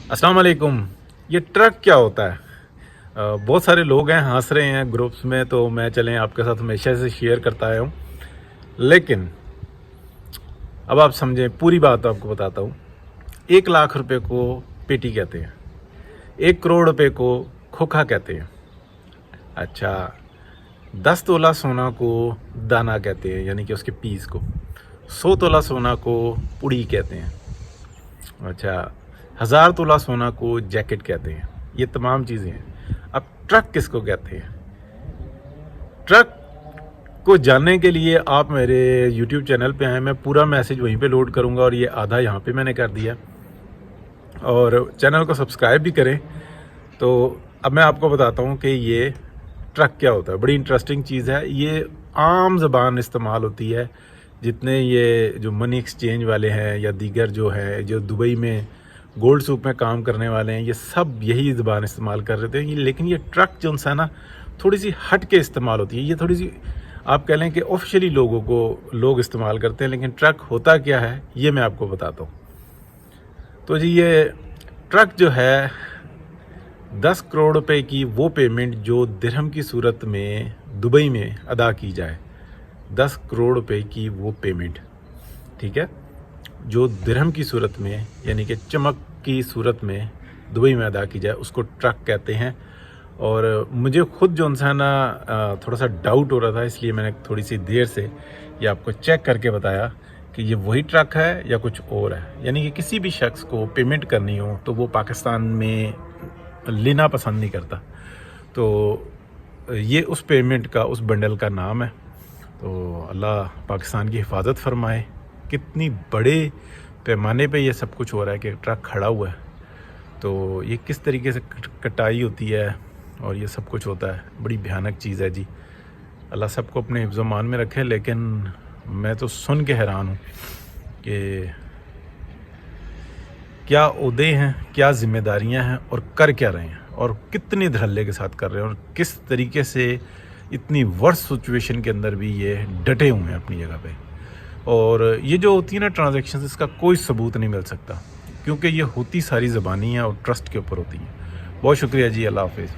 अस्सलाम वालेकुम। ये ट्रक क्या होता है? बहुत सारे लोग हैं हंस रहे हैं ग्रुप्स में, तो मैं चलें आपके साथ हमेशा से शेयर करता आया हूँ। लेकिन अब आप समझें, पूरी बात आपको बताता हूँ। 1 लाख रुपए को पेटी कहते हैं, 1 करोड़ रुपए को खोखा कहते हैं। अच्छा, 10 तोला सोना को दाना कहते हैं, यानी कि उसके पीस को। 100 तोला सोना को पुड़ी कहते हैं। अच्छा, 1000 तोला सोना को जैकेट कहते हैं। ये तमाम चीज़ें हैं। अब ट्रक किसको कहते हैं? ट्रक को जानने के लिए आप मेरे YouTube चैनल पे आएँ, मैं पूरा मैसेज वहीं पे लोड करूँगा, और ये आधा यहाँ पे मैंने कर दिया। और चैनल को सब्सक्राइब भी करें। तो अब मैं आपको बताता हूँ कि ये ट्रक क्या होता है। बड़ी इंटरेस्टिंग चीज़ है। ये आम ज़बान इस्तेमाल होती है। जितने ये जो मनी एक्सचेंज वाले हैं या दीगर जो है, जो दुबई में गोल्ड सूक में काम करने वाले हैं, ये सब यही ज़बान इस्तेमाल कर रहे थे। लेकिन ये ट्रक जो है ना, थोड़ी सी हट के इस्तेमाल होती है। ये थोड़ी सी आप कह लें कि ऑफिशियली लोग इस्तेमाल करते हैं। लेकिन ट्रक होता क्या है, ये मैं आपको बताता हूँ। तो जी, ये ट्रक जो है 10 करोड़ रुपए की वो पेमेंट जो दिरहम की सूरत में दुबई में अदा की जाए। 10 करोड़ रुपए की वो पेमेंट, ठीक है, जो दिरहम की सूरत में यानी कि चमक की सूरत में दुबई में अदा की जाए, उसको ट्रक कहते हैं। और मुझे खुद जो है ना थोड़ा सा डाउट हो रहा था, इसलिए मैंने थोड़ी सी देर से ये आपको चेक करके बताया कि ये वही ट्रक है या कुछ और है। यानी कि किसी भी शख्स को पेमेंट करनी हो तो वो पाकिस्तान में लेना पसंद नहीं करता। तो ये उस पेमेंट का, उस बंडल का नाम है। तो अल्लाह पाकिस्तान की हिफाजत फरमाए। कितनी बड़े पैमाने पे ये सब कुछ हो रहा है कि ट्रक खड़ा हुआ है, तो ये किस तरीके से कटाई होती है और ये सब कुछ होता है। बड़ी भयानक चीज़ है जी। अल्लाह सबको अपने हिफ्ज़-ओ-मान में रखे। लेकिन मैं तो सुन के हैरान हूँ कि क्या ओहदे हैं, क्या ज़िम्मेदारियाँ हैं, और कर क्या रहे हैं, और कितने धड़ल्ले के साथ कर रहे हैं, और किस तरीके से इतनी वर्स्ट सिचुएशन के अंदर भी ये डटे हुए हैं अपनी जगह पे। और ये जो होती है ना ट्रांजैक्शंस, इसका कोई सबूत नहीं मिल सकता, क्योंकि ये होती सारी ज़बानी है और ट्रस्ट के ऊपर होती है। बहुत शुक्रिया जी। अल्लाह हाफ़िज़।